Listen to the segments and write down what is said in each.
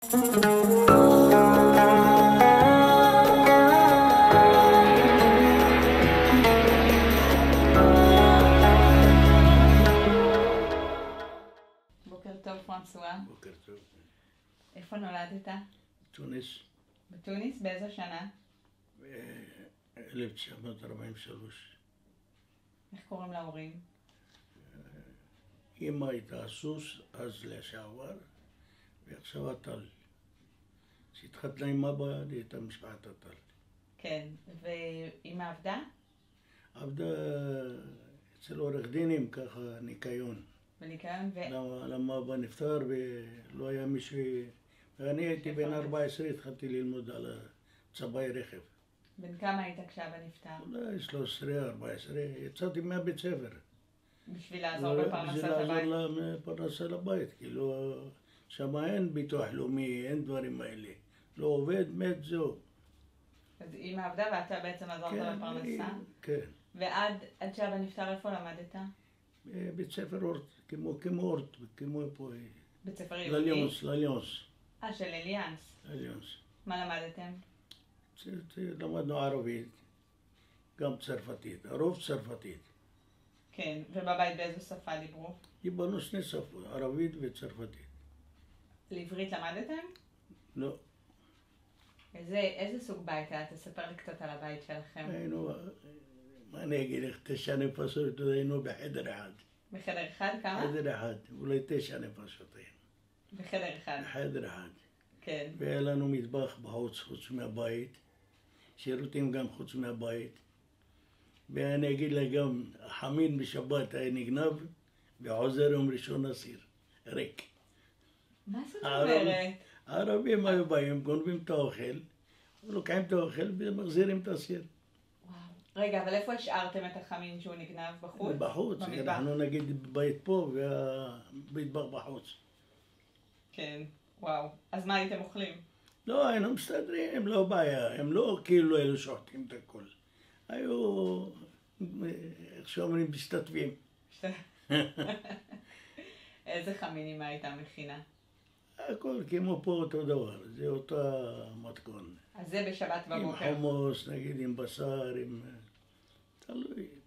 בוקר טוב פרנסואה. בוקר טוב. איפה נולדת? תוניס, בתוניס? באיזו שנה? ב-1943. איך קוראים להורים? אמא הייתה סוס, אז לשעבר, ועכשיו הטל. כשהתחתנה עם אבא, היא הייתה משפחת הטל. כן, ואמא עבדה? עבדה אצל עורך דינים, ככה ניקיון. בניקיון למה אבא נפטר ולא היה מי ש... ואני הייתי בן 14, התחלתי ללמוד על צבעי רכב. בן כמה היית כשאבא נפטר? אולי 13, 14, יצאתי מהבית ספר. בשביל לעזור בפרנסת בשביל הבית? לעזור לפרנסה לבית, כאילו, שם אין ביטוח לאומי, אין דברים האלה. לא עובד, מת, זהו. אז אמא עבדה ואתה בעצם עזרת לפרנסה? כן. ועד שאבא נפטר איפה למדת? בית ספר אורט, כמו אורט, כמו פה. בית ספר יהודי? לליונס. של אליאנס. לליונס. מה למדתם? למדנו ערבית, גם צרפתית, הרוב צרפתית. כן, ובבית באיזו שפה דיברו? דיברנו שני שפות, ערבית וצרפתית. לעברית למדתם? לא. איזה סוג בית היה? תספר לי קצת על הבית שלכם. היינו, מה אני אגיד לך, 9 נפשות, היינו בחדר אחד. בחדר אחד כמה? חדר אחד, אולי 9 נפשות היינו. בחדר אחד. בחדר אחד. כן. והיה לנו מטבח בחוץ, חוץ מהבית. שירותים גם חוץ מהבית. ואני אגיד לה גם, החמין בשבת היה נגנב, ועוזר יום ראשון אסיר. ריק. מה זאת אומרת? הערבים היו באים, גונבים את האוכל, לוקחים את האוכל ומחזירים את הסיר. וואו. רגע, אבל איפה השארתם את החמין שהוא נגנב? בחוץ? בחוץ, אנחנו נגיד בית פה והמטבח בחוץ. כן, וואו. אז מה הייתם אוכלים? לא, היינו מסתדרים, לא בעיה, הם לא כאילו אלו שוחטים את הכל. היו, איך שאומרים, משתתפים. איזה חמינים הייתה מכינה? הכל כמו פה אותו דבר, זה אותה מתכון. אז זה בשבת בבוקר. עם חומוס, נגיד, עם בשר, עם...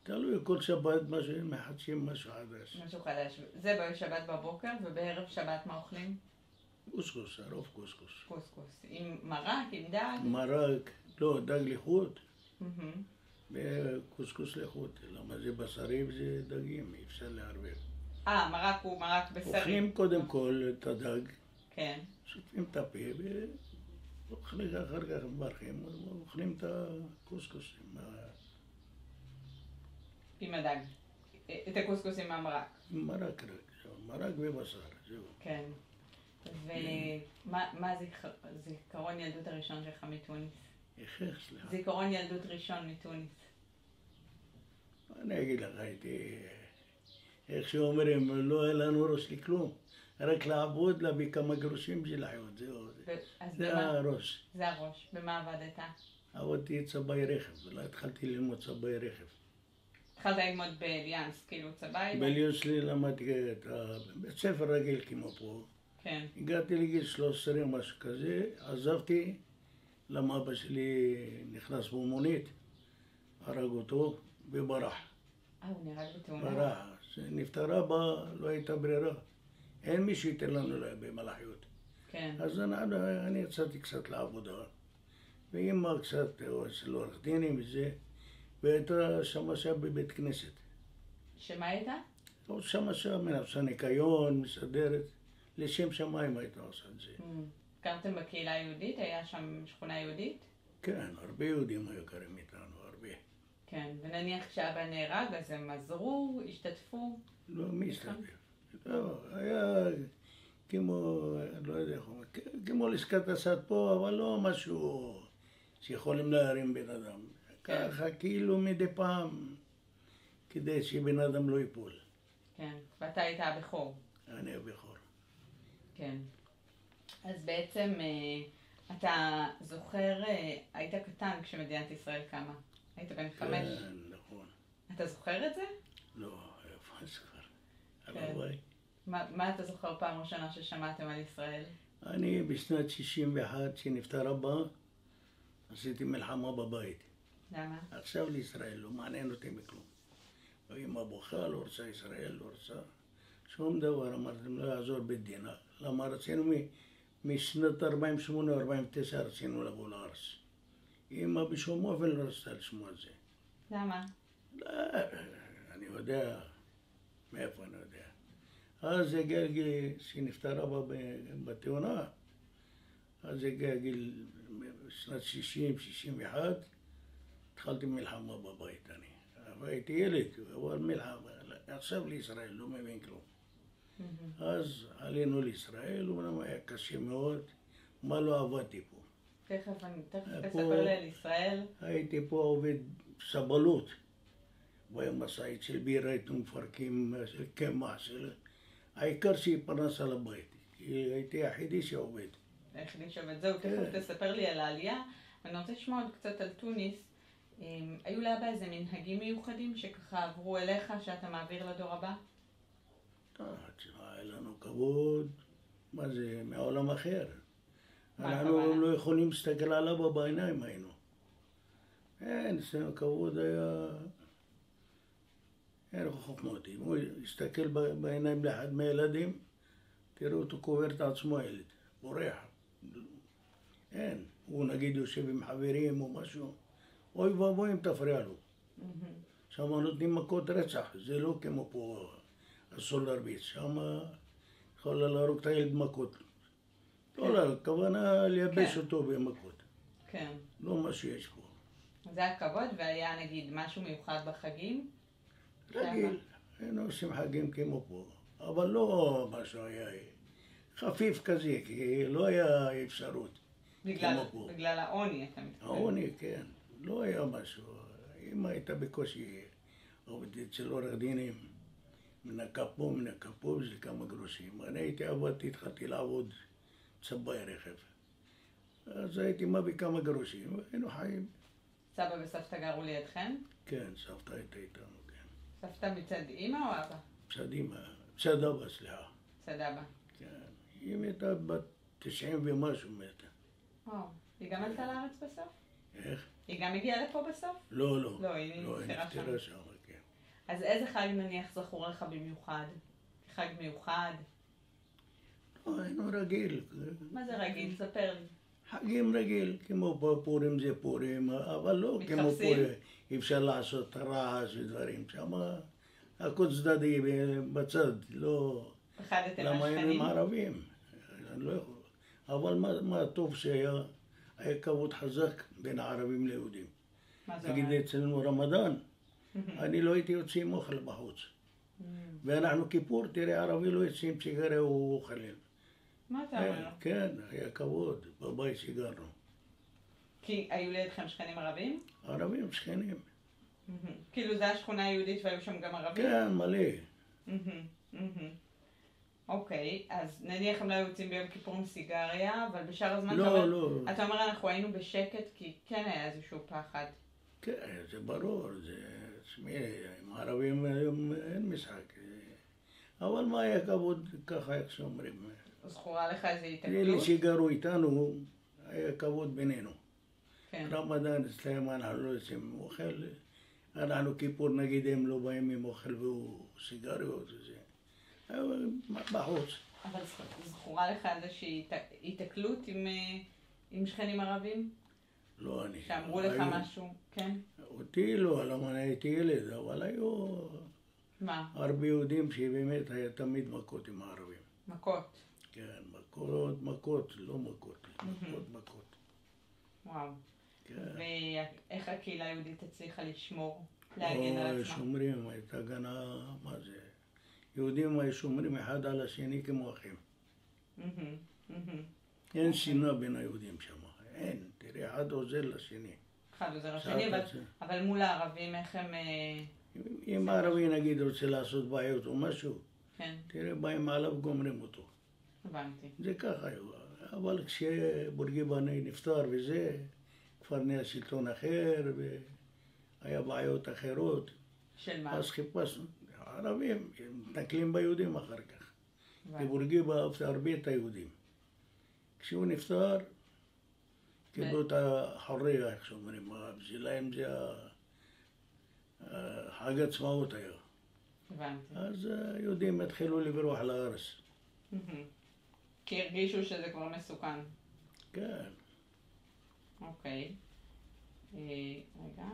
תלוי, כל שבת מחדשים משהו חדש. משהו חדש. זה בשבת בבוקר, ובערב שבת מה אוכלים? קוסקוס, הרוב קוסקוס. קוסקוס. עם מרק, עם דג? מרק, לא, דג לחוט. וקוסקוס לחוט. למה זה בשרי וזה דגים, אי אפשר לערבב. מרק הוא מרק בשרי. אוכלים קודם כל את הדג. כן. שוטפים את הפה ואוכלים אחר כך מברכים, אוכלים את הקוסקוס עם הדג. את הקוסקוס עם המרק. מרק רק, מרק ובשר, זהו. כן. ומה זיכרון ילדות הראשון שלך מתוניס? איך, סליחה. זיכרון ילדות ראשון מתוניס. אני אגיד לך, הייתי, איך שאומרים, לא היה לנו ראש לכלום. רק לעבוד, להביא כמה גרושים בשביל לחיות, זהו. זה הראש. זה הראש. במה עבדת? עבדתי צבעי רכב, ולא התחלתי ללמוד צבעי רכב. התחלת ללמוד באליאנס, כאילו צבעי? באליאנס שלי למדתי את בית ספר רגיל כמו פה. כן. הגעתי לגיל 13 או משהו כזה, עזבתי, למה אבא שלי נכנס במונית, הרג אותו וברח. הוא נהרג בתאונה? ברח. כשנפטרה בה לא הייתה ברירה. אין מי שייתן לנו במלאכיות. כן. אז אני יצאתי קצת לעבודה, ואמא קצת אצל עורך דינים וזה, והייתה שמשיה בבית כנסת. שמה הייתה? שמשיה מנסה ניקיון, מסדרת, לשם שמיים הייתה עושה את זה. גרתם בקהילה היהודית? היה שם שכונה יהודית? כן, הרבה יהודים היו גרים איתנו, הרבה. כן, ונניח כשאבא נהרג, אז הם עזרו, השתתפו? לא, מי השתתף? לא, היה כמו, לא יודע איך אומרים, כמו לשכת הסד פה, אבל לא משהו שיכולים להרים בן אדם. ככה כאילו מדי פעם, כדי שבן אדם לא ייפול. כן, ואתה היית הבכור. אני הבכור. כן. אז בעצם אתה זוכר, היית קטן כשמדינת ישראל קמה. היית בן 5. כן, נכון. אתה זוכר את זה? לא, איפה אני זוכר? הלוואי. מה אתה זוכר פעם ראשונה ששמעתם על ישראל? אני בשנת 61, כשנפטר אבא, עשיתי מלחמה בבית. למה? עכשיו לישראל, לא מעניין אותי מכלום. אמא בוכה, לא רוצה ישראל, לא רוצה. שום דבר, אמרתם, לא יעזור בית-דין. למה רצינו משנת 48-49 רצינו לבוא לארץ. אמא בשום אופן לא רצתה לשמוע את זה. למה? לא, אני יודע, מאיפה אני יודע. אז הגיע גיל, כשנפטר אבא בתאונה, אז הגיע גיל שנת 60-61, התחלתי מלחמה בבית אני. הייתי ילד, אבל מלחמה, עכשיו לישראל, לא מבין כלום. אז עלינו לישראל, אומנם היה קשה מאוד, מה לא עבדתי פה. תכף תספר לי על ישראל. הייתי פה עובד סבלות, במשאית של בירה, היינו מפרקים של קמח, העיקר שהיא פרנס על הבית, הייתי היחידי שעובד. היחידי שעובד, זהו, תכף תספר לי על העלייה. אני רוצה לשמוע עוד קצת על טוניס. היו לאבא איזה מנהגים מיוחדים שככה עברו אליך, שאתה מעביר לדור הבא? היה לנו כבוד, מה זה, מעולם אחר. אנחנו לא יכולים להסתכל על אבא בעיניים היינו. אין, אצלנו כבוד היה... אין חוכמות. אם הוא יסתכל בעיניים לאחד מהילדים, תראו אותו קובר את עצמו ילד, בורח. אין, הוא נגיד יושב עם חברים או משהו, אוי ואבוי אם תפריע לו. שם נותנים מכות רצח, זה לא כמו פה אסור להרביץ, שם יכולה להרוג את הילד מכות. לא, הכוונה לייבש אותו במכות. כן. לא מה שיש פה. זה הכבוד, והיה נגיד משהו מיוחד בחגים? רגיל, היינו עושים חגים כמו פה, אבל לא משהו היה חפיף כזה, כי לא היה אפשרות כמו פה. בגלל העוני אתה מתכוון. העוני, כן, לא היה משהו. אמא הייתה בקושי עובדת אצל עורך דינים, מנקה פה, זה כמה גרושים. אני התחלתי לעבוד צבאי רכב. אז הייתי מביא כמה גרושים, והיינו חיים. סבא וסבתא גרו לידכם? כן, סבתא הייתה איתנו, כן. סבתא מצד אמא או אבא? מצד אמא, מצד אבא, סליחה. מצד אבא. כן, היא הייתה בת 90 ומשהו מתה. היא גם עלתה לארץ בסוף? איך? היא גם הגיעה לפה בסוף? לא. לא, היא נפטרה שם, כן. אז איזה חג נניח זכור לך במיוחד? חג מיוחד? לא, היינו רגיל. מה זה רגיל? ספר לי. חגים רגיל, כמו פורים זה פורים, אבל לא כמו פורים. אי אפשר לעשות רעש ודברים. שם הכל צדדי בצד, לא... פחדתם למה מהשכנים? היינו ערבים? אני לא יכול. אבל מה טוב שהיה כבוד חזק בין הערבים ליהודים. מה זה נגיד אומר? אצלנו רמדאן, אני לא הייתי יוצא עם אוכל בחוץ. ואנחנו כיפור, תראה, ערבי לא יוצא עם סיגריה או אוכלים. מה אתה אומר? כן, היה כבוד, בבית סיגרנו. כי היו לידכם שכנים ערבים? ערבים שכנים. כאילו זה השכונה היהודית והיו שם גם ערבים? כן, מלא. אוקיי, אז נניח הם לא היו יוצאים ביום כיפור עם סיגריה, אבל בשאר הזמן לא. אתה אומר אנחנו היינו בשקט כי כן היה איזשהו פחד. כן, זה ברור, תשמעי, עם ערבים היום אין משחק. אבל מה היה כבוד ככה, איך שאומרים. זכורה לך איזו התקלות? אלה שגרו איתנו, היה כבוד בינינו. כן. רמדאן אצלם אנחנו לא יוצאים עם אוכל. אנחנו כיפור נגיד הם לא באים עם אוכל והוא סיגריות וזה. בחוץ. אבל זכורה לך איזושהי התקלות עם שכנים ערבים? לא, אני... שאמרו לך משהו, כן? אותי לא, למה אני הייתי ילד, אבל היו... מה? הרבה יהודים שבאמת היה תמיד מכות עם הערבים. מכות? כן, מכות, לא מכות, מכות. וואו. כן. ואיך הקהילה היהודית הצליחה לשמור, להגן על עצמה? שומרים, הייתה הגנה, מה זה? יהודים היו שומרים אחד על השני כמו אחים. אין שנאה בין היהודים שם, אין. תראה, אחד עוזר לשני. אחד עוזר לשני, אבל מול הערבים איך הם... אם הערבי נגיד רוצה לעשות בעיות או משהו, כן. תראה, באים עליו גומרים אותו. הבנתי. זה ככה היו. אבל כשבורגיבה נפטר וזה, כבר נהיה שלטון אחר והיה בעיות אחרות. של מה? אז חיפשנו. הערבים מתנכלים ביהודים אחר כך. כי בורגיבה אהבת הרבה את היהודים. כשהוא נפטר, קיבלו את החוריה, איך שאומרים, בשבילם זה חג עצמאות היה. הבנתי. אז היהודים התחילו לברוח לארץ. כי הרגישו שזה כבר מסוכן. כן. אוקיי. רגע.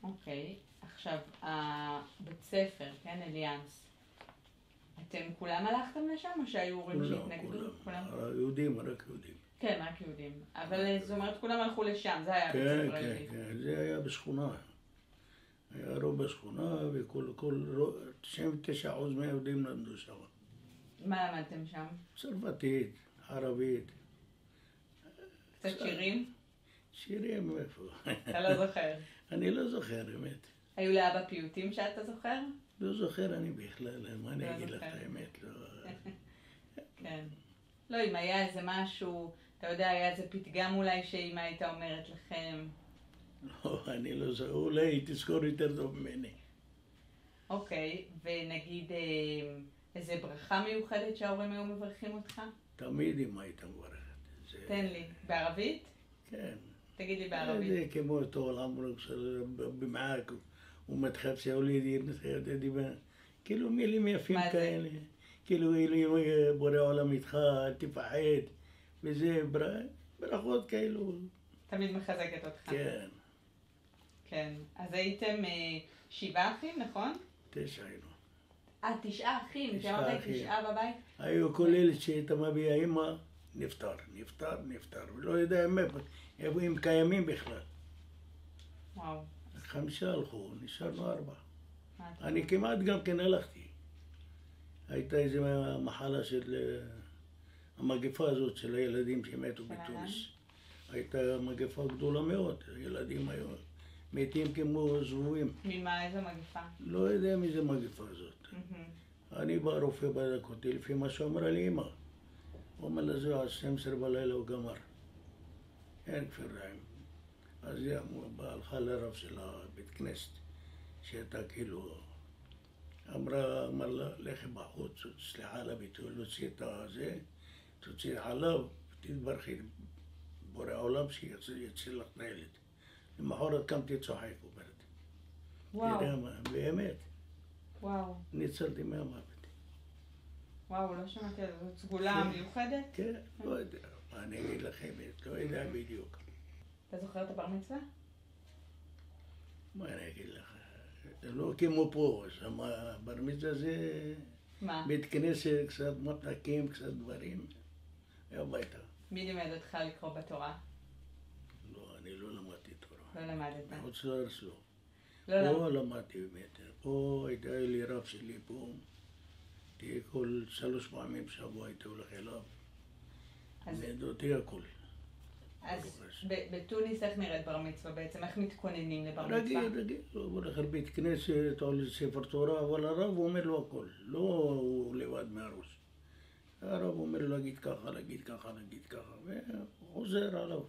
אוקיי. עכשיו, הבית ספר, כן, אליאנס. אתם כולם הלכתם לשם או שהיו הורים שהתנגדו? כולם. יהודים, רק יהודים. כן, רק יהודים. אבל זאת אומרת, כולם הלכו לשם, זה היה בית ספר יהודי. כן, זה היה בשכונה. היה רוב בשכונה וכל 99% מהיהודים למדו שם. מה למדתם שם? צרפתית, ערבית. קצת שירים? שירים איפה? אתה לא זוכר. אני לא זוכר, באמת. היו לאבא פיוטים שאתה זוכר? לא זוכר אני בכלל, מה אני אגיד לך את האמת? כן. לא, אם היה איזה משהו, אתה יודע, היה איזה פתגם אולי שאמא הייתה אומרת לכם. לא, אני לא זוכר, אולי היא תזכור יותר טוב ממני. אוקיי, ונגיד איזה ברכה מיוחדת שההורים היו מברכים אותך? תמיד אמא הייתה מברכת. תן לי. בערבית? כן. תגיד לי בערבית. זה כמו טול עמרק במעק ומתחפש הולידי, כאילו מילים יפים כאלה. כאילו בורא עולם איתך, תפחד, וזה ברכות כאלו. תמיד מחזקת אותך. כן. כן. אז הייתם 7 אחים, נכון? 9 היינו. 9 אחים, שאמרת 9 בבית? היו כל אלה שהייתה מביאה אמא, נפטר, ולא יודע איפה הם קיימים בכלל. וואו. 5 הלכו, נשארנו 4. אני כמעט גם כן הלכתי. הייתה איזו מחלה של המגפה הזאת של הילדים שמתו בתוניס. הייתה מגפה גדולה מאוד, הילדים היו מתים כמו זבובים. ממה, איזו מגפה? לא יודע מי זה מגפה הזאת. אני בא, רופא בדק אותי לפי מה שאמרה לי אמא. הוא אומר לזה, עד 12 בלילה הוא גמר. אין כפר רעים. אז היא הלכה לרב של הבית כנסת, שהייתה כאילו, אמר לה, לכי בחוץ, סליחה על הביטוי, להוציא את הזה, תוציא חלב, תתברכי בורא עולם שיציל לך את הילד. למחרת קמתי צוחק, אומרת. וואו. תראה מה, באמת. וואו. ניצלתי מהמוות. וואו, לא שמעתי על זאת סגולה מיוחדת? כן, לא יודע. מה אני אגיד לכם, לא יודע בדיוק. אתה זוכר את הבר מצווה? מה אני אגיד לך? זה לא כמו פה, שם בר מצווה זה... מה? בית כנסת, קצת מתנקים, קצת דברים. הביתה. מי לימד אותך לקרוא בתורה? לא, אני לא למדתי תורה. לא למדת. בחוץ לארץ לא. לא פה למדתי באמת. פה הייתה לי רב שלי פה. תהיה כל 3 פעמים בשבוע הייתי הולך אליו. לידותי הכל. אז בתוניס איך נראית בר מצווה בעצם? איך מתכוננים לבר מצווה? רגיל, הוא הולך לבית כנסת, או לספר תורה, אבל הרב אומר לו הכל, לא הוא לבד מהראש. הרב אומר לו להגיד ככה, להגיד ככה, והוא חוזר עליו.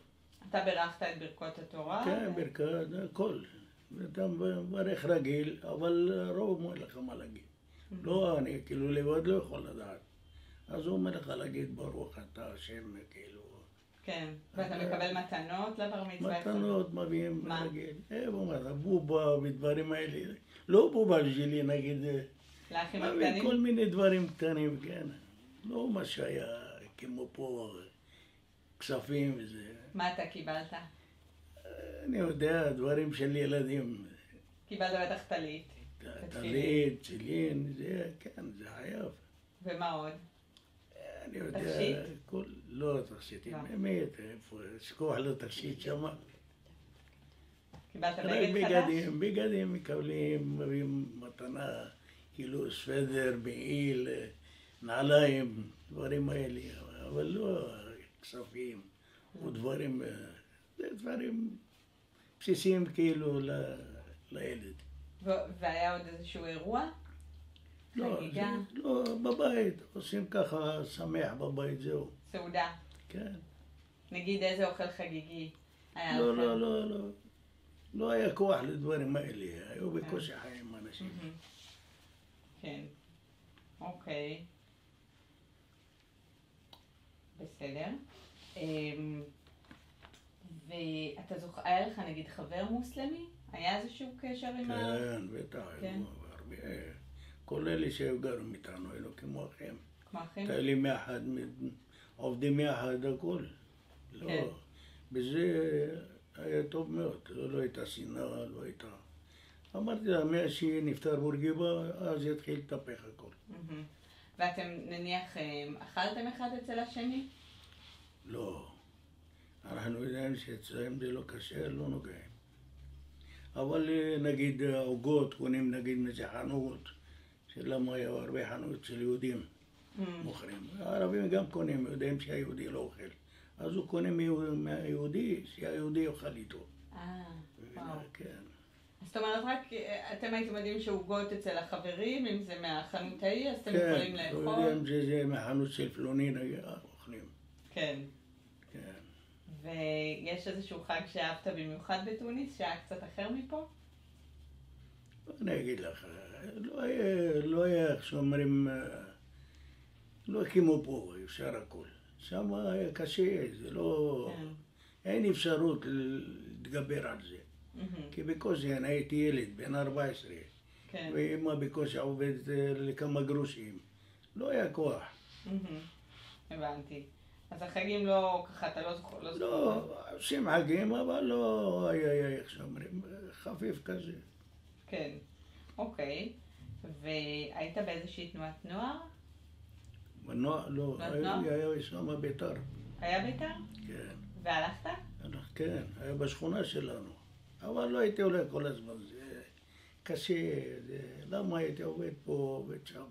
אתה ברכת את ברכות התורה? כן, ברכת, הכל. ואתה מברך רגיל, אבל הרב אומר לך מה להגיד. לא, אני כאילו לבד לא יכול לדעת. אז הוא אומר לך להגיד ברוך אתה השם, כאילו. כן, ואתה מקבל מתנות לבר מצווה? מתנות מביאים רגיל. בובה ודברים האלה. לא בובה בשבילי, נגיד. לאחים הקטנים? כל מיני דברים קטנים, כן. לא מה שהיה כמו פה, כספים וזה. מה אתה קיבלת? אני יודע, דברים של ילדים. קיבלת בטח טלית. טלית, צילין, זה, כן, זה חייב. ומה עוד? אני יודע, תכשיט? לא תכשיטים, באמת, איפה, שכוח לתכשיט שמה. קיבלת רק בגד חדש? בגדים מקבלים, מביאים מתנה, כאילו סוודר, מעיל, נעליים, דברים האלה, אבל לא כספים ודברים, זה דברים בסיסיים כאילו לילד. והיה עוד איזשהו אירוע? חגיגה? לא, בבית, עושים ככה שמח בבית, זהו. סעודה? כן. נגיד איזה אוכל חגיגי היה לא, לכם? לא, לא, לא. לא היה כוח לדברים האלה, היו בקושי חיים אנשים. כן, אוקיי. בסדר. ואתה זוכר, היה לך נגיד חבר מוסלמי? היה איזשהו קשר עם כן, בטח, היו הרבה. כל אלה שהיו גרים איתנו, היינו כמו אחים. כמו אחים? טיילים יחד, עובדים יחד, הכל. לא, בזה היה טוב מאוד, לא הייתה שנאה, לא הייתה... אמרתי לה, מאז שנפטר בורגיבה, אז יתחיל לטפח הכל. ואתם נניח אכלתם אחד אצל השני? לא. אנחנו יודעים שאצלם זה לא קשה, לא נוגעים. אבל נגיד עוגות קונים נגיד מאיזה חנות, שלמה היה הרבה חנות של יהודים מוכרים. הערבים גם קונים, יודעים שהיהודי לא אוכל. אז הוא קונה מהיהודי, שהיהודי יאכל איתו. וואו. כן. זאת אומרת, רק אתם הייתם יודעים שעוגות אצל החברים, אם זה מהחנות ההיא, אז אתם יכולים לאכול? כן, יודעים שזה מהחנות של פלוני, אוכלים. כן. כן. ויש איזשהו חג שאהבת במיוחד בתוניס, שהיה קצת אחר מפה? אני אגיד לך, לא היה, איך שאומרים, לא הקימו פה, אפשר הכל. שם היה קשה, זה לא... אין אפשרות להתגבר על זה. כי בקושי אני הייתי ילד, בן 14, ואמא בקושי עובדת לכמה גרושים. לא היה כוח. הבנתי. אז החגים לא, ככה, אתה לא זוכר? לא, עושים חגים, אבל לא היה, איך שאומרים, חפיף כזה. כן, אוקיי. והיית באיזושהי תנועת נוער? בנוער, לא, היה שם בית"ר. היה בית"ר? כן. והלכת? כן, היה בשכונה שלנו. אבל לא הייתי הולך כל הזמן, זה קשה, למה הייתי עובד פה, עובד שם,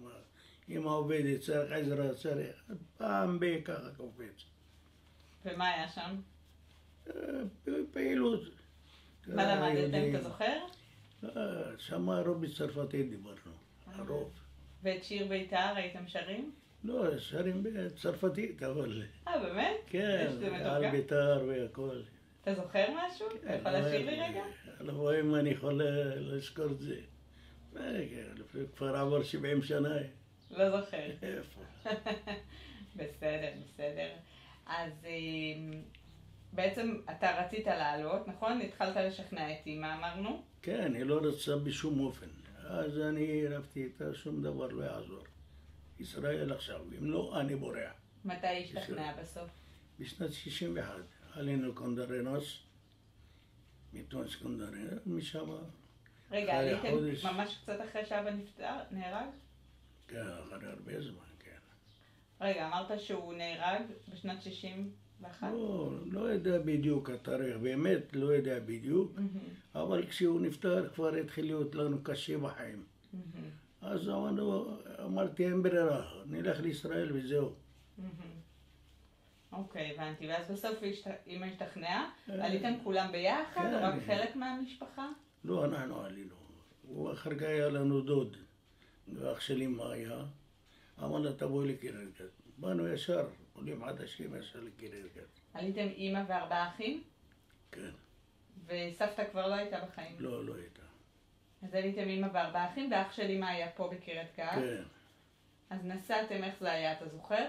אמא עובדת, צריך עזרה, צריך, פעם ככה קופץ. ומה היה שם? פעילות. מה למדתם, אתה זוכר? שם הרוב בצרפתית דיברנו, הרוב. ואת שיר בית"ר הייתם שרים? לא, שרים בצרפתית, אבל... באמת? כן, על בית"ר והכל. אתה זוכר משהו? אתה יכול לשיר לי רגע? לא, אם אני יכול לזכור את זה. כבר עבר 70 שנה. לא זוכר. איפה? בסדר, בסדר. אז בעצם אתה רצית לעלות, נכון? התחלת לשכנע את אמא, אמרנו? כן, היא לא רצה בשום אופן. אז אני רבתי איתה, שום דבר לא יעזור. ישראל עכשיו, אם לא, אני בורח. מתי השתכנע בסוף? בשנת 61. עלינו קונדרנוס, מתונס קונדרנוס, משם... רגע, עליתם ממש קצת אחרי שאבא נהרג? כן, אחרי הרבה זמן, כן. רגע, אמרת שהוא נהרג בשנת 61? לא יודע בדיוק התאריך, באמת לא יודע בדיוק, אבל כשהוא נפטר כבר התחיל להיות לנו קשה בחיים. אז אמרתי, אין ברירה, נלך לישראל וזהו. אוקיי, הבנתי. ואז בסוף אמא השתכנעה? עליתם כולם ביחד? או רק חלק מהמשפחה? לא, אנחנו עלינו. הוא אחר כך היה לנו דוד, ואח שלי מה היה. אמר לה, תבואי לקיררגת. באנו ישר, עולים חדשים ישר לקיררגת. עליתם אמא וארבעה אחים? כן. וסבתא כבר לא הייתה בחיים? לא, לא הייתה. אז עליתם אמא וארבעה אחים, ואח שלי מה היה פה בקירת גת? כן. אז נסעתם, איך זה היה, אתה זוכר?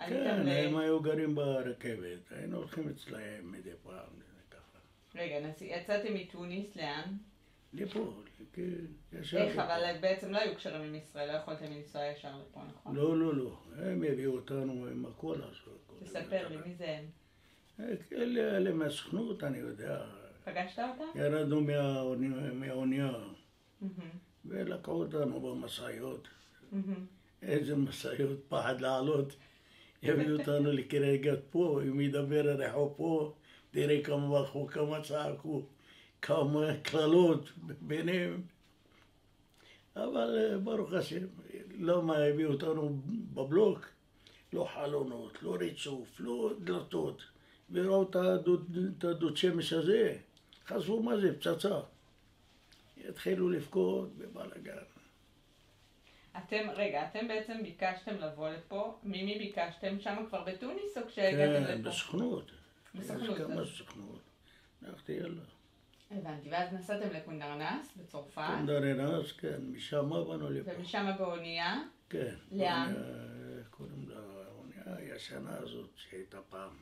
כן, הם היו גרים ברכבת, היינו הולכים אצלהם מדי פעם, ככה. רגע, יצאתם מתוניס, לאן? לפה, ישר. איך, אבל בעצם לא היו קשרים עם ישראל, לא יכולתם לנסוע ישר לפה, נכון? לא, לא, לא, הם הביאו אותנו עם הכל לעשות. תספר לי, מי זה הם? אלה מהסוכנות, אני יודע. פגשת אותם? ירדנו מהאונייה, ולקחו אותנו במסעיות. איזה מסעיות, פחד לעלות. הביאו אותנו לקירת גת פה, אם ידבר הרחוב פה, תראה כמה בכו, כמה צעקו, כמה קללות ביניהם. אבל ברוך השם, למה הביאו אותנו בבלוק? לא חלונות, לא ריצוף, לא דלתות. וראו את הדוד שמש הזה, חשבו מה זה, פצצה. התחילו לבכות בבלגן. אתם בעצם ביקשתם לבוא לפה, ממי ביקשתם? שם כבר בתוניס או כשהגעתם לפה? כן, בסוכנות. בסוכנות. כמה סוכנות. הלכתי יאללה. הבנתי, ואז נסעתם לקונדרנס בצרפת. קונדרנס, כן, משם באנו לפה. ומשם באונייה? כן. לאן? קוראים לה אונייה השנה הזאת שהייתה פעם.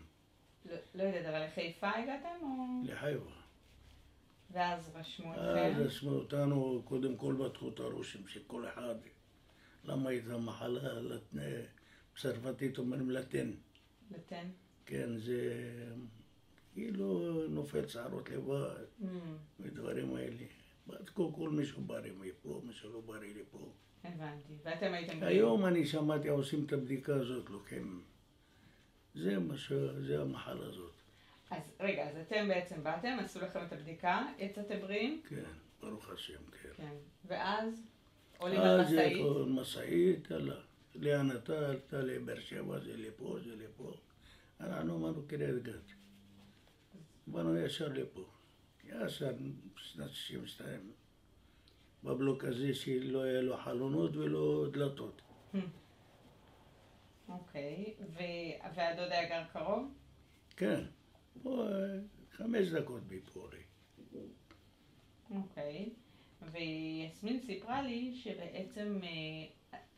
לא יודעת, אבל לחיפה הגעתם או? לחיפה. ואז רשמו אתכם? אז רשמו אותנו, קודם כל בדקו את הרושם של כל אחד. למה הייתה מחלה בצרפתית אומרים לטן. לטן? כן, זה כאילו נופל שערות לבד, ודברים האלה. בדקו כל מישהו בריא מפה, מישהו לא בריא לפה. הבנתי. ואתם הייתם... היום אני שמעתי, עושים את הבדיקה הזאת, לוקחים. זה המחלה הזאת. אז רגע, אז אתם בעצם באתם, עשו לכם את הבדיקה, יצאתם בריאים? כן, ברוך השם, כן. כן. ואז עולים על משאית? אז משאית, לאן אתה, עלתה לבאר שבע, זה לפה, זה לפה. אנחנו אמרנו קריית גת. באנו ישר לפה. ישר בשנת 62. בבלוק הזה שלא היה לו חלונות ולא דלתות. אוקיי, והדוד היה גר קרוב? כן, פה 5 דקות בפורי. אוקיי, ויסמין סיפרה לי שבעצם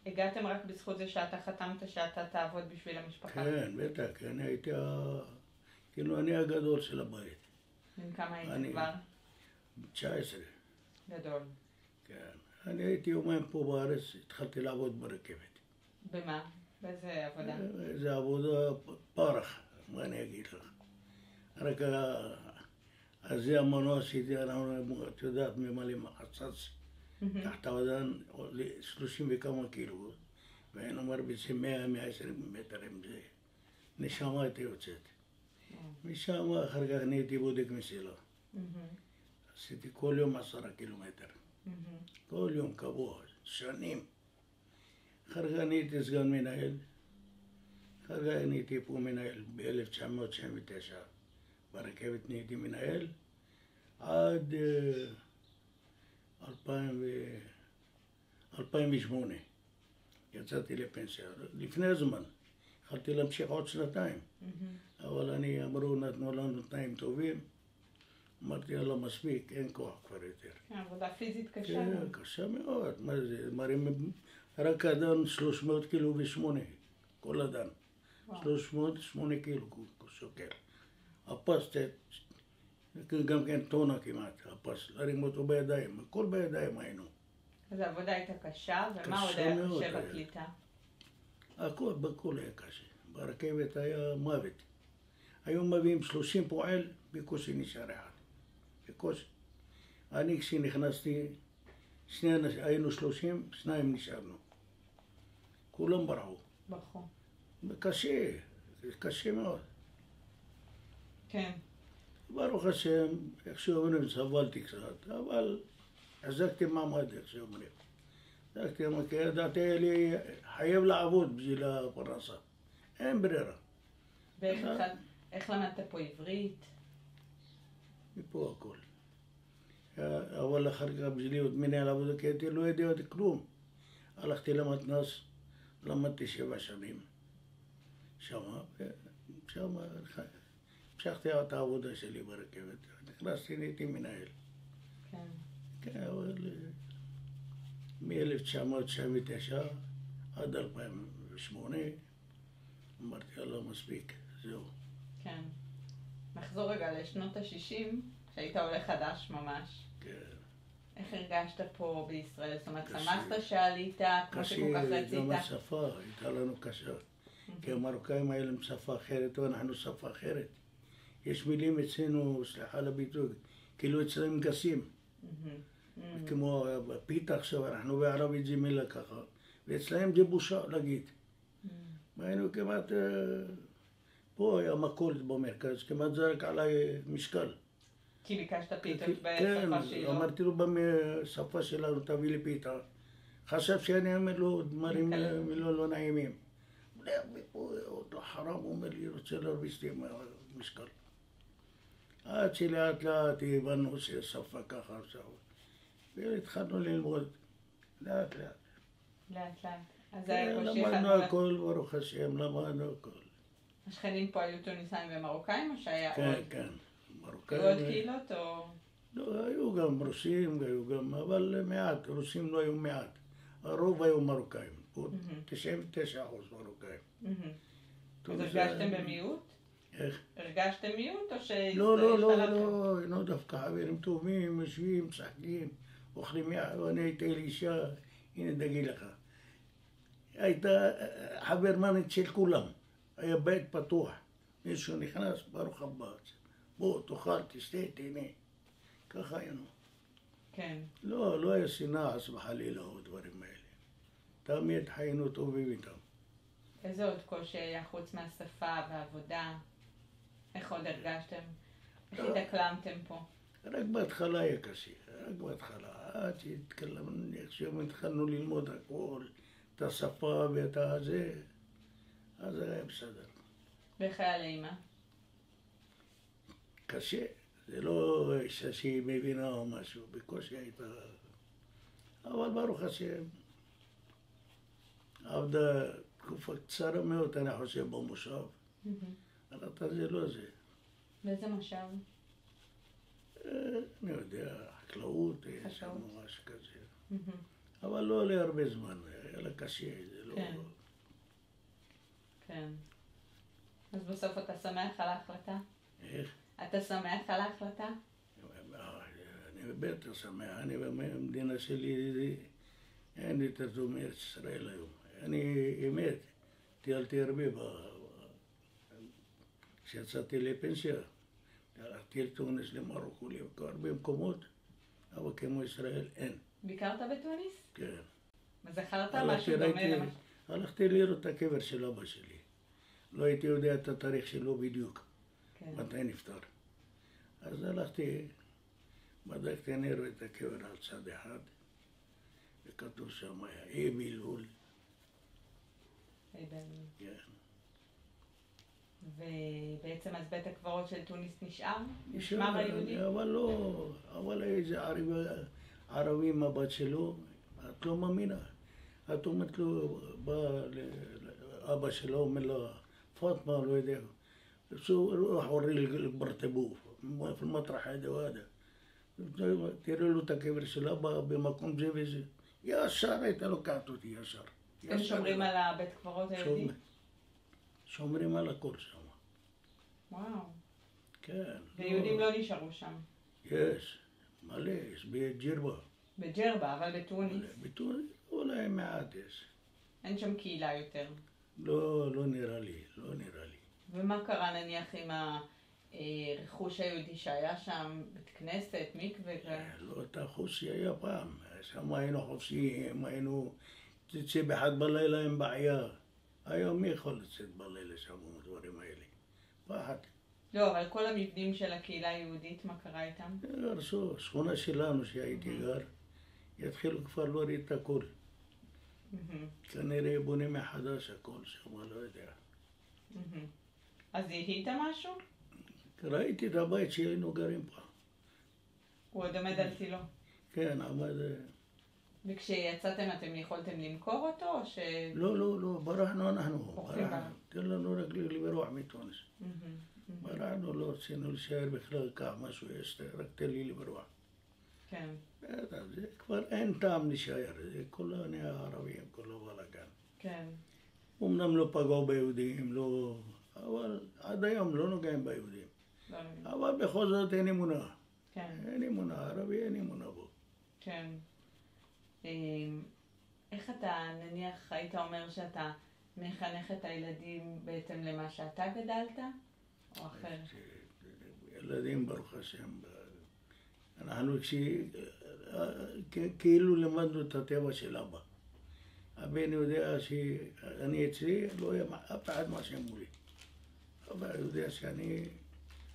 הגעתם רק בזכות זה שאתה חתמת שאתה תעבוד בשביל המשפחה. כן, בטח, אני הייתי, כאילו אני הגדול של הבית. בן כמה היית כבר? 19. גדול. כן, אני הייתי יומיים פה בארץ, התחלתי לעבוד ברכבת. במה? באיזה עבודה? איזה עבודה פרח, מה אני אגיד לך. רק אז זה המנוע שלי, את יודעת, ממלא מחצץ, תחת האודן, 30 וכמה קילו, והיינו מרביצים 100-120 מטר עם זה. נשמה הייתה יוצאת. משם אחר כך נהייתי בודק מסילה. עשיתי כל יום 10 קילומטר. כל יום קבוע, שנים. אחר כך נהייתי סגן מנהל. אחר כך נהייתי פה מנהל ב-1999. ברכבת נהייתי מנהל עד 2008. יצאתי לפנסיה. לפני הזמן. יכולתי להמשיך עוד 2 אבל נתנו לנו תנאים טובים. אמרתי, יאללה, מספיק, אין כוח כבר יותר. עבודה פיזית קשה. כן, קשה מאוד. מה זה? מראים רק אדם 300 קילו ו8. כל אדם. 308 קילו שוקל. הפס, גם כן טונה כמעט, הפס, להרים אותו בידיים. הכל בידיים היינו. אז העבודה הייתה קשה, ומה עוד היה קשה בקליטה? בכל היה קשה. ברכבת היה מוות. היו מביאים 30 פועל, בקושי נשאר אחד. בקושי. אני כשנכנסתי, היינו 30, 2 נשארנו. כולם ברחו. קשה, קשה מאוד. כן. ברוך השם, איך שאומרים, סבלתי קצת, אבל החזקתי מעמד, איך שאומרים. החזקתי מעמד, כי ידעתי לי, חייב לעבוד בשביל הפרנסה. אין ברירה. איך למדת פה עברית? מפה הכל. אבל אחר כך בשבילי עוד מנהל עבודה, כי הייתי לא יודע עוד כלום. הלכתי למתנ"ס, למדתי 7 שנים. שמה, המשכתי את העבודה שלי ברכבת. נכנסתי, נהייתי מנהל. כן. כן, אבל מ-1999 עד 2008 אמרתי, יאללה, מספיק, זהו. כן. נחזור רגע לשנות ה-60, כשהיית עולה חדש ממש. כן. איך הרגשת פה בישראל? זאת אומרת, שמחת שעלית, כמו שכל כך רצית? קשה, גם השפה הייתה לנו קשה. כי המרוקאים היה להם שפה אחרת, ואנחנו שפה אחרת. יש מילים אצלנו, סליחה על הביטוי, כאילו אצלם גסים. כמו פיתה עכשיו, אנחנו בערבית זה מילה ככה, ואצלם זה בושה להגיד. היינו כמעט, פה היה מכולת במרכז, כמעט זרק עליי משקל. כי ביקשת פיתות בשפה שהיא לא... כן, אמרתי לו בשפה שלנו, תביא לי פיתה. חשב שאני אומר לו דברים לא נעימים. עוד לא חרם, הוא אומר לי, רוצה להרביץ לי משקל. עד שלאט לאט הבנו ששפה ככה עכשיו. והתחלנו ללמוד לאט לאט. לאט לאט. אז זה היה קושי אחד. למדנו הכל, ברוך השם, למדנו הכל. השכנים פה היו טוניסאים ומרוקאים או שהיה עוד? כן, כן. מרוקאים. היו עוד קהילות או...? לא, היו גם רוסים, אבל מעט, רוסים לא היו מעט. הרוב היו מרוקאים, 99% מרוקאים. אז הרגשתם במיעוט? איך? הרגשתם מיעוט או לא, דווקא חברים טובים, יושבים, משחקים, אוכלים יחד, אני הייתי אלישע, הנה תגיד לך. הייתה חברמנית של כולם, היה בית פתוח, מישהו נכנס, ברוך הבא, בוא, תאכל, תשתה, תהנה. ככה היינו. כן. לא היה שנאה, חס וחלילה, או דברים האלה. תמיד חיינו טובים איתם. איזה עוד קושי היה חוץ מהשפה והעבודה? איך עוד הרגשתם? איך התאקלמתם פה? רק בהתחלה היה קשה, רק בהתחלה. עד שהתחלנו ללמוד הכל, את השפה ואת הזה, אז זה היה בסדר. ואיך היה לאמא? קשה, זה לא אישה שהיא מבינה או משהו, בקושי הייתה... אבל ברוך השם, עבדה תקופה קצרה מאוד, אני חושב, במושב. אבל זה לא זה. באיזה מושב? אני יודע, חקלאות, יש שם משהו כזה. אבל לא להרבה זמן, היה לה קשה, זה לא... כן. אז בסוף אתה שמח על ההחלטה? איך? אתה שמח על ההחלטה? אני בטח שמח, אני במדינה שלי, אין יותר טוב מארץ ישראל היום. אני אמת, טיילתי הרבה כשיצאתי לפנסיה. הלכתי לתוניס, למרוקו, להרבה מקומות, אבל כמו ישראל אין. ביקרת בתוניס? כן. וזכרת משהו דומה למשהו? הלכתי לראות את הקבר של אבא שלי. לא הייתי יודע את התאריך שלו בדיוק, מתי נפטר. אז הלכתי, בדקתי, אני רואה את הקבר על צד אחד, וכתוב שם, אי בלבול. אי בלבול. כן. ובעצם אז בית הקברות של תוניס נשאר? נשמר היהודי? אבל לא, אבל איזה ערבי עם הבת שלו, את לא מאמינה. את אומרת לו, בא לאבא שלו, אומר לו, פاطمة, לא יודע, روح وري البرتبوف في المطرح هذا وهذا. תראה לו את הקבר של אבא במקום זה וזה. ישר הייתה לוקחת אותי, ישר. אתם שומרים על הבית קברות היהודי? שומרים על הכל שם. וואו. כן. ויהודים לא נשארו שם? יש, מלא, יש בג'רבה. בג'רבה, אבל בתוניס? בתוניס אולי מעט יש. אין שם קהילה יותר? לא נראה לי, לא נראה לי. ומה קרה נניח עם הרכוש היהודי שהיה שם, בית כנסת, מקווה? לא, את החוש שהיה פעם. שם היינו חופשיים, היינו תצא באחד בלילה עם בעיה. היום מי יכול לצאת בלילה שם בדברים האלה? פחד. לא, אבל כל המבנים של הקהילה היהודית, מה קרה איתם? הרסו, שכונה שלנו שהייתי גר, יתחילו כבר להוריד את הכל. כנראה בונה מחדש הכל שם, לא יודע. אז זיהית משהו? ראיתי את הבית שהיינו גרים פה. הוא עוד עומד על צילו? כן, עמד... וכשיצאתם אתם יכולתם למכור אותו או ש... לא, ברחנו אנחנו. תן לנו רק לברוח מתוניס. ברחנו, לא רצינו להישאר בכלל כך משהו, רק תן לי לברוח. כן. בטח, זה כבר אין טעם להישאר, זה כולו נהיה ערבים, כולו בלגן. כן. אמנם לא פגעו ביהודים, לא... אבל עד היום לא נוגעים ביהודים. אבל בכל זאת אין אמונה. כן. אין אמונה, ערבי אין אמונה בו. כן. איך אתה, נניח, היית אומר שאתה מחנך את הילדים בעצם למה שאתה גדלת? או אחר? ילדים, ברוך השם, אנחנו כאילו למדנו את הטבע של אבא. הבן יודע שאני אצלי, לא יהיה אף אחד מה שהם מולי. אבל יודע שאני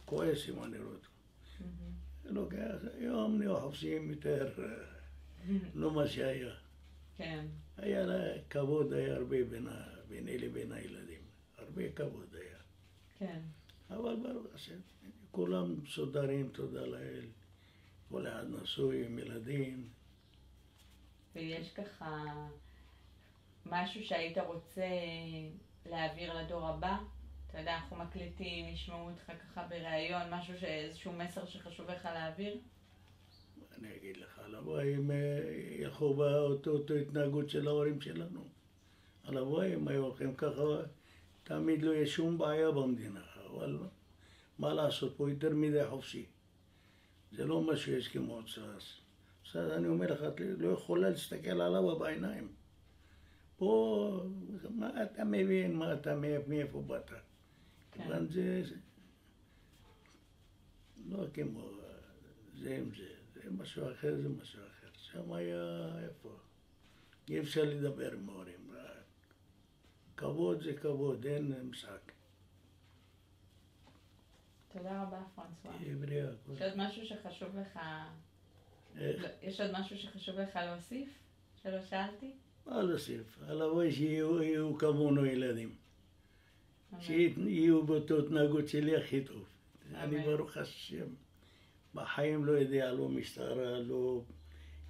כועס אם אני רואה אותו. לוקח, היום נהיה חופשיים יותר, לא מה שהיה. כן. היה לה כבוד, היה הרבה ביני לבין הילדים. הרבה כבוד היה. כן. אבל ברוך השם, כולם מסודרים, תודה לאל. כל אחד נשוי עם ילדים. ויש ככה משהו שהיית רוצה להעביר לדור הבא? אתה יודע, אנחנו מקליטים, ישמעו אותך ככה בראיון, משהו איזשהו מסר שחשוב לך להעביר? אני אגיד לך, לבוא אם ילכו באותו התנהגות של ההורים שלנו. הלוואי אם היו הולכים ככה, תמיד לא יהיה שום בעיה במדינה, אבל מה לעשות, פה יותר מדי חופשי. זה לא מה שיש כמו צרס. אז אני אומר לך, את לא יכולה להסתכל עליו בעיניים. פה, מה אתה מבין, מה אתה, מאיפה באת? כיוון זה לא כמו זה עם זה, זה משהו אחר, זה משהו אחר. שם היה איפה? אי אפשר לדבר עם ההורים. כבוד זה כבוד, אין משחק. תודה רבה, פרנסואה. עברי הכל. יש עוד משהו שחשוב לך... יש עוד משהו שחשוב לך להוסיף? שלא שאלתי? מה להוסיף? הלוואי שיהיו כמונו ילדים. שיהיו באותו התנהגות שלי הכי טוב. אני ברוך השם. בחיים לא יודע, לא משטרה,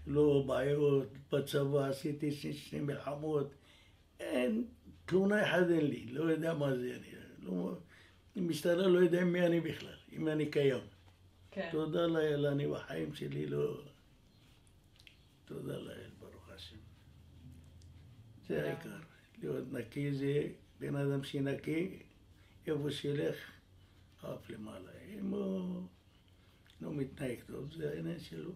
לא בעיות, בצבא עשיתי שני מלחמות. אין, תלונה אחד אין לי, לא יודע מה זה אני. משטרה לא יודע מי אני בכלל, אם אני קיים. כן. תודה לאל, אני בחיים שלי לא... תודה לאל, ברוך השם. זה העיקר. להיות נקי זה בן אדם שנקי, איפה שילך, אף למעלה. אם הוא לא מתנהג טוב, זה העניין שלו.